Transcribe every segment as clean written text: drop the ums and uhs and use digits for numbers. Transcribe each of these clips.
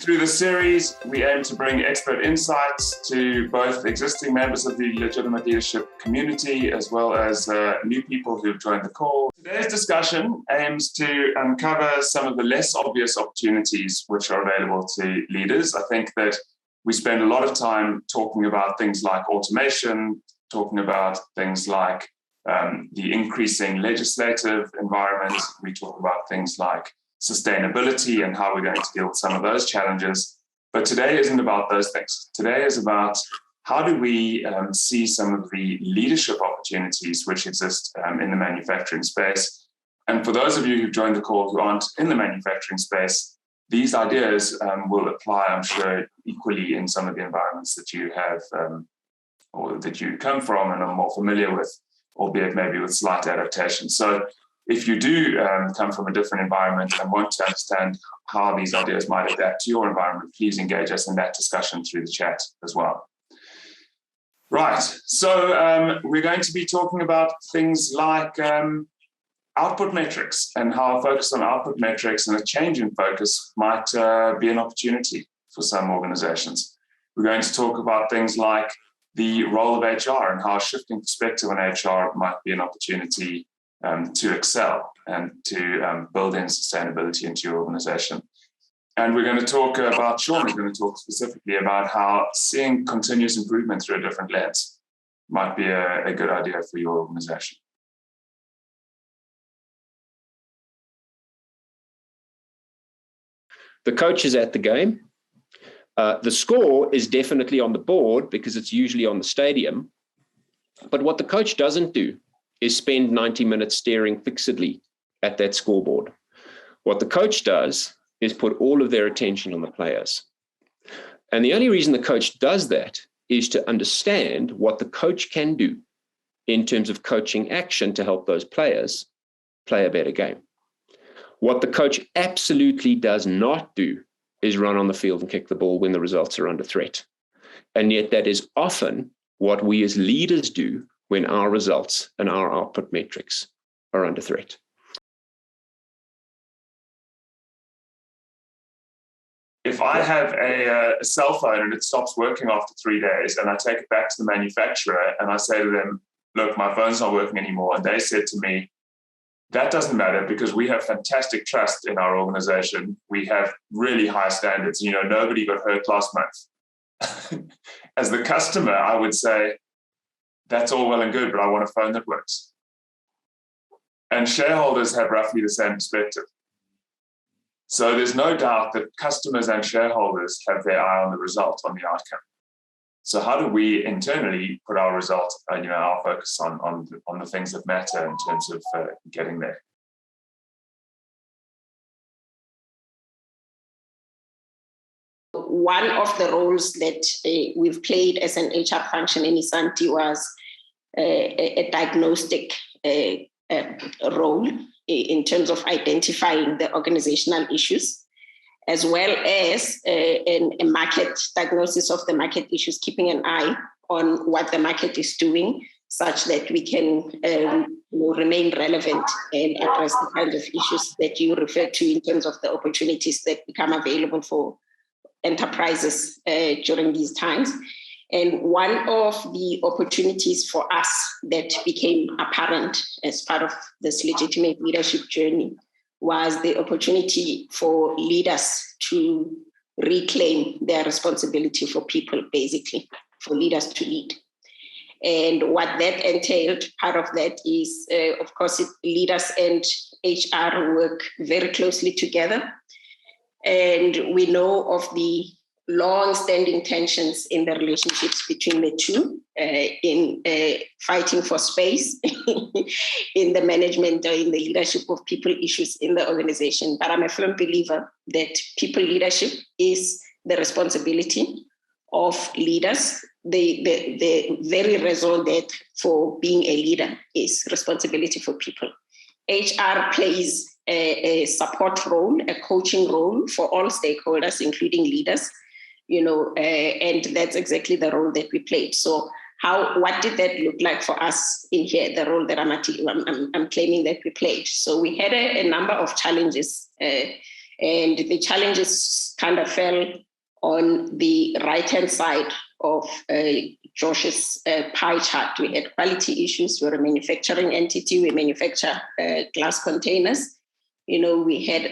Through the series, we aim to bring expert insights to both existing members of the legitimate leadership community as well as new people who've joined the call. Today's discussion aims to uncover some of the less obvious opportunities which are available to leaders. I think that we spend a lot of time talking about things like automation, talking about things like the increasing legislative environment. We talk about things like sustainability and how we're going to deal with some of those challenges. But today isn't about those things. Today is about how do we see some of the leadership opportunities which exist in the manufacturing space. And for those of you who've joined the call who aren't in the manufacturing space, these ideas will apply, I'm sure, equally in some of the environments that you have or that you come from and are more familiar with, albeit maybe with slight adaptations. So if you do come from a different environment and want to understand how these ideas might adapt to your environment, please engage us in that discussion through the chat as well. Right, so we're going to be talking about things like output metrics and how a focus on output metrics and a change in focus might be an opportunity for some organizations. We're going to talk about things like the role of HR and how a shifting perspective on HR might be an opportunity to excel and to build in sustainability into your organization. And we're going to talk about, Sean is going to talk specifically about how seeing continuous improvement through a different lens might be a good idea for your organization. The coach is at the game. The score is definitely on the board because it's usually on the stadium. But what the coach doesn't do is spend 90 minutes staring fixedly at that scoreboard. What the coach does is put all of their attention on the players. And the only reason the coach does that is to understand what the coach can do in terms of coaching action to help those players play a better game. What the coach absolutely does not do is run on the field and kick the ball when the results are under threat. And yet that is often what we as leaders do when our results and our output metrics are under threat. If I have a cell phone and it stops working after 3 days and I take it back to the manufacturer and I say to them, look, my phone's not working anymore. And they said to me, that doesn't matter because we have fantastic trust in our organization. We have really high standards. You know, nobody got hurt last month. As the customer, I would say, that's all well and good, but I want a phone that works. And shareholders have roughly the same perspective. So there's no doubt that customers and shareholders have their eye on the result, on the outcome. So how do we internally put our result, our focus on the things that matter in terms of getting there? One of the roles that we've played as an HR function in Isanti was a diagnostic role in terms of identifying the organizational issues, as well as a market diagnosis of the market issues, keeping an eye on what the market is doing such that we can remain relevant and address the kind of issues that you refer to in terms of the opportunities that become available for enterprises during these times. And one of the opportunities for us that became apparent as part of this legitimate leadership journey was the opportunity for leaders to reclaim their responsibility for people, basically, for leaders to lead. And what that entailed, part of that is, of course, leaders and HR work very closely together. And we know of the long-standing tensions in the relationships between the two in fighting for space in the management or in the leadership of people issues in the organization. But I'm a firm believer that people leadership is the responsibility of leaders. The very raison d'etre for being a leader is responsibility for people. HR plays a support role, a coaching role for all stakeholders, including leaders, and that's exactly the role that we played. So what did that look like for us in here, the role that I'm claiming that we played? So we had a number of challenges, and the challenges kind of fell on the right-hand side of Josh's pie chart. We had quality issues. We're a manufacturing entity. We manufacture glass containers. We had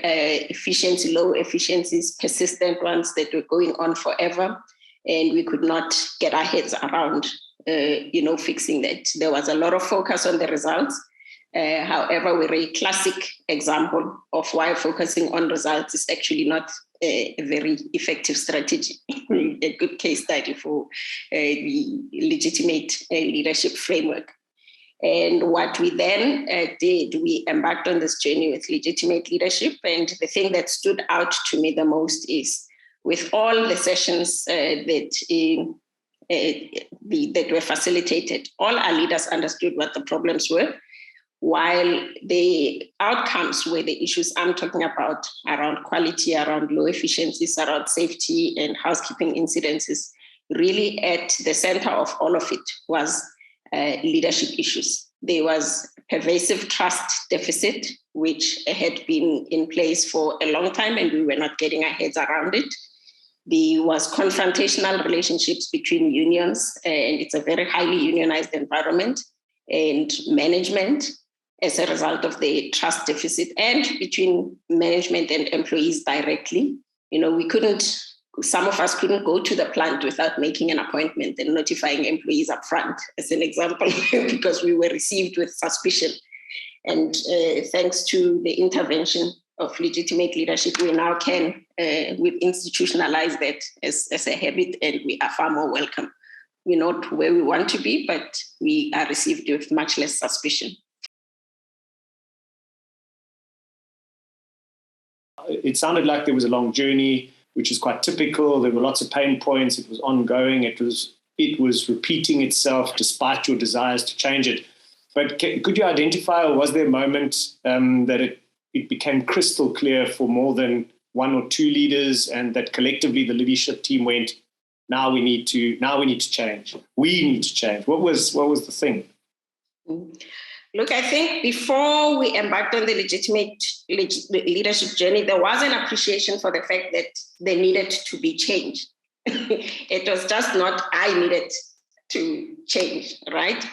low efficiencies, persistent ones that were going on forever, and we could not get our heads around, fixing that. There was a lot of focus on the results. However, we're a classic example of why focusing on results is actually not a very effective strategy, a good case study for the legitimate leadership framework. And what we then did, we embarked on this journey with legitimate leadership. And the thing that stood out to me the most is with all the sessions that were facilitated, all our leaders understood what the problems were, while the outcomes were the issues I'm talking about around quality, around low efficiencies, around safety and housekeeping incidences. Really at the center of all of it was leadership issues. There was pervasive trust deficit, which had been in place for a long time and we were not getting our heads around it. There was confrontational relationships between unions, and it's a very highly unionized environment, and management as a result of the trust deficit, and between management and employees directly. Some of us couldn't go to the plant without making an appointment and notifying employees up front, as an example, because we were received with suspicion. And thanks to the intervention of legitimate leadership, we now can, we've institutionalized that as a habit, and we are far more welcome. We're not where we want to be, but we are received with much less suspicion. It sounded like there was a long journey, which is quite typical. There were lots of pain points. It was ongoing. It was repeating itself despite your desires to change it. But could you identify, or was there a moment that it became crystal clear for more than one or two leaders, and that collectively the leadership team went, now we need to change. We need to change. What was the thing? Look, I think before we embarked on the legitimate leadership journey, there was an appreciation for the fact that there needed to be change. It was just not I needed to change, right?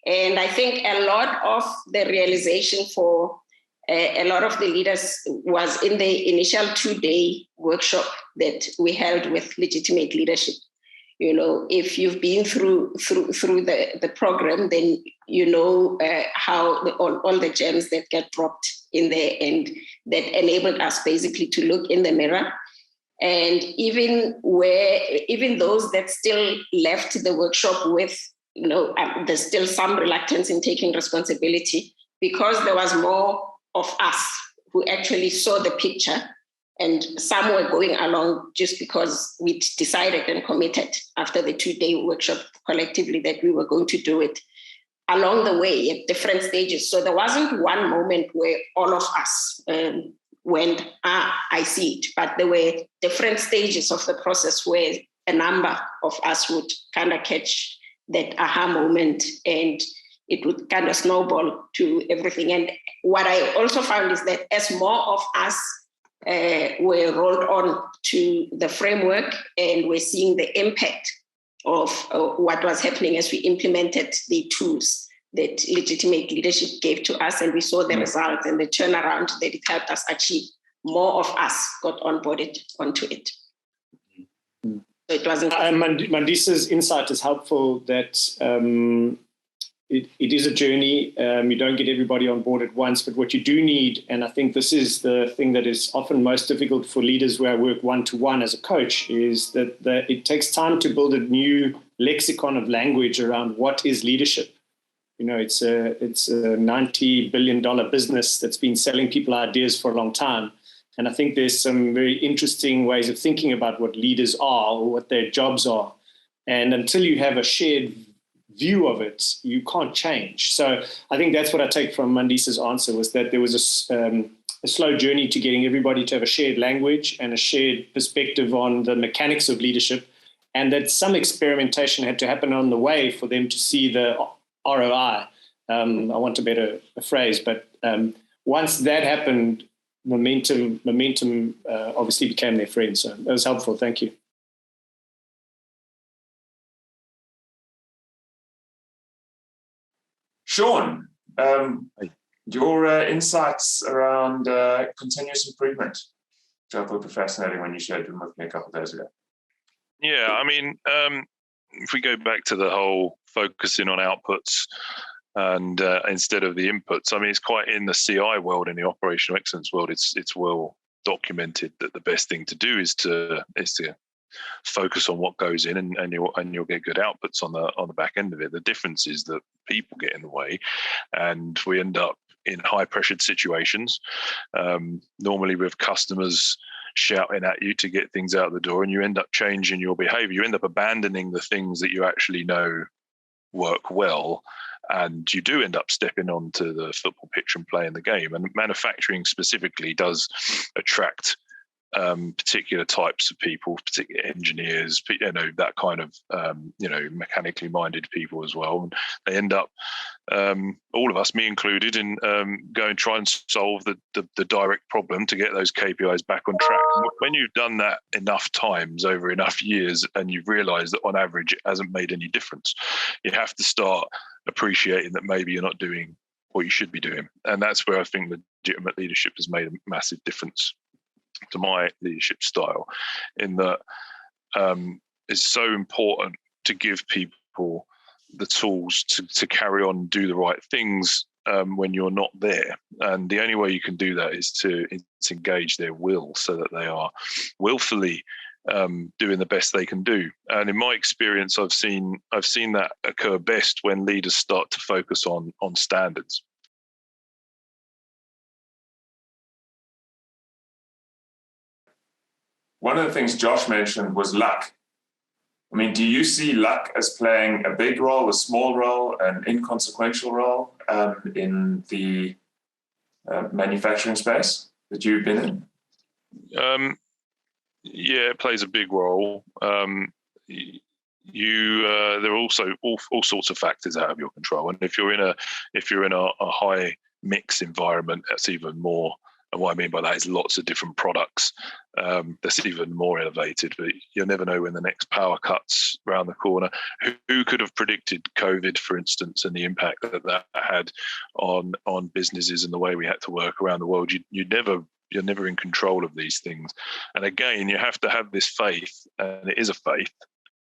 And I think a lot of the realization for a lot of the leaders was in the initial 2-day workshop that we held with legitimate leadership. If you've been through the program, then how all the gems that get dropped in there, and that enabled us basically to look in the mirror. And even those that still left the workshop with, there's still some reluctance in taking responsibility, because there was more of us who actually saw the picture. And some were going along just because we decided and committed after the 2-day workshop collectively that we were going to do it along the way at different stages. So there wasn't one moment where all of us went, I see it. But there were different stages of the process where a number of us would kind of catch that aha moment, and it would kind of snowball to everything. And what I also found is that as more of us were rolled on to the framework, and we're seeing the impact of what was happening as we implemented the tools that legitimate leadership gave to us, and we saw the results and the turnaround that it helped us achieve. More of us got onboarded onto it. So it wasn't. Mandisa's insight is helpful that it is a journey. You don't get everybody on board at once, but what you do need, and I think this is the thing that is often most difficult for leaders where I work one-to-one as a coach, is that it takes time to build a new lexicon of language around what is leadership. It's a $90 billion business that's been selling people ideas for a long time. And I think there's some very interesting ways of thinking about what leaders are or what their jobs are. And until you have a shared view of it, you can't change. So I think that's what I take from Mandisa's answer, was that there was a slow journey to getting everybody to have a shared language and a shared perspective on the mechanics of leadership, and that some experimentation had to happen on the way for them to see the ROI. I want a better phrase, but once that happened, momentum obviously became their friend. So that was helpful. Thank you. Sean, your insights around continuous improvement, which I thought were fascinating when you shared them with me a couple of days ago. Yeah, I mean, if we go back to the whole focusing on outputs and instead of the inputs, I mean, it's quite in the CI world, in the operational excellence world, it's well documented that the best thing to do is to focus on what goes in, and you'll get good outputs on the back end of it. The difference is that people get in the way, and we end up in high pressured situations, normally with customers shouting at you to get things out the door, and you end up changing your behavior. You end up abandoning the things that you actually know work well, and you do end up stepping onto the football pitch and playing the game. And manufacturing specifically does attract particular types of people, particular engineers, that kind of mechanically minded people as well. And they end up, all of us, me included, in go and try and solve the direct problem to get those KPIs back on track. And when you've done that enough times over enough years, and you've realised that on average it hasn't made any difference, you have to start appreciating that maybe you're not doing what you should be doing. And that's where I think legitimate leadership has made a massive difference to my leadership style, in that it's so important to give people the tools to carry on and do the right things when you're not there. And the only way you can do that is to engage their will, so that they are willfully doing the best they can do. And in my experience, I've seen that occur best when leaders start to focus on standards. One of the things Josh mentioned was luck. I mean, do you see luck as playing a big role, a small role, an inconsequential role in the manufacturing space that you've been in? Yeah, it plays a big role. There are also all sorts of factors out of your control, and if you're in a high mix environment, that's even more. And what I mean by that is lots of different products. That's even more elevated, but you'll never know when the next power cut's around the corner. Who could have predicted COVID, for instance, and the impact that had on businesses and the way we had to work around the world? You're never in control of these things. And again, you have to have this faith, and it is a faith,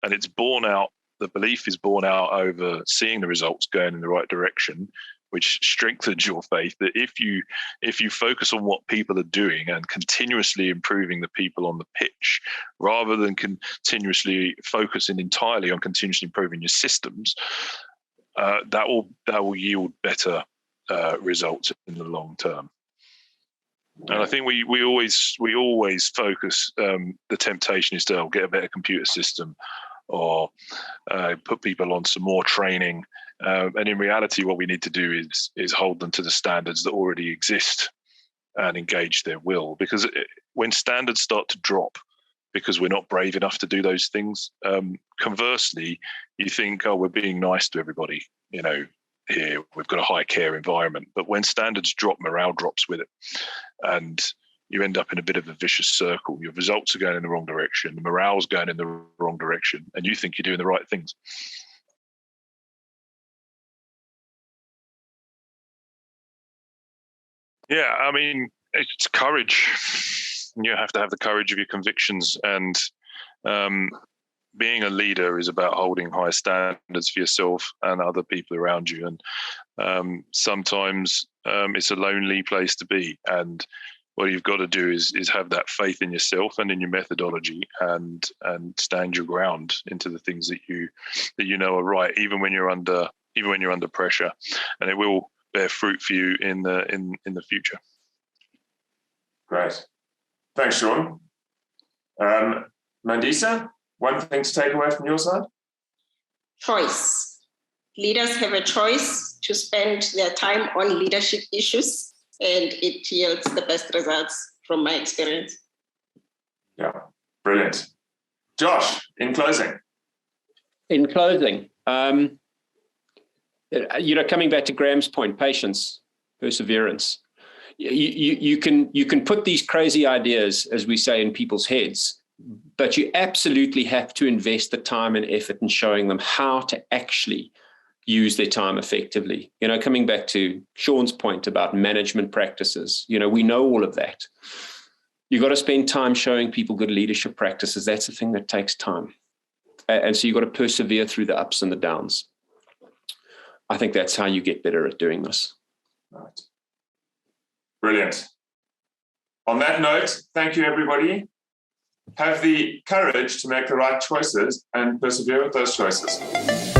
and it's borne out. The belief is borne out over seeing the results going in the right direction, which strengthens your faith that if you focus on what people are doing and continuously improving the people on the pitch, rather than continuously focusing entirely on continuously improving your systems, that will yield better results in the long term. And I think we always focus. The temptation is to get a better computer system, or put people on some more training. And in reality, what we need to do is hold them to the standards that already exist and engage their will. Because when standards start to drop because we're not brave enough to do those things, conversely, you think, oh, we're being nice to everybody, here we've got a high care environment. But when standards drop, morale drops with it. And you end up in a bit of a vicious circle. Your results are going in the wrong direction, the morale's going in the wrong direction, and you think you're doing the right things. Yeah, I mean, it's courage. You have to have the courage of your convictions, and being a leader is about holding high standards for yourself and other people around you. And sometimes it's a lonely place to be, and what you've got to do is have that faith in yourself and in your methodology, and stand your ground into the things that you know are right, even when you're under pressure, and it will bear fruit for you in the future. Great, thanks, Sean. Mandisa, one thing to take away from your side? Choice. Leaders have a choice to spend their time on leadership issues, and it yields the best results from my experience. Yeah, brilliant. Josh, in closing. Coming back to Graham's point, patience, perseverance. you can put these crazy ideas, as we say, in people's heads, but you absolutely have to invest the time and effort in showing them how to actually use their time effectively. Coming back to Sean's point about management practices, we know all of that. You've got to spend time showing people good leadership practices. That's the thing that takes time. And so you've got to persevere through the ups and the downs. I think that's how you get better at doing this. Right. Brilliant. On that note, thank you, everybody. Have the courage to make the right choices and persevere with those choices.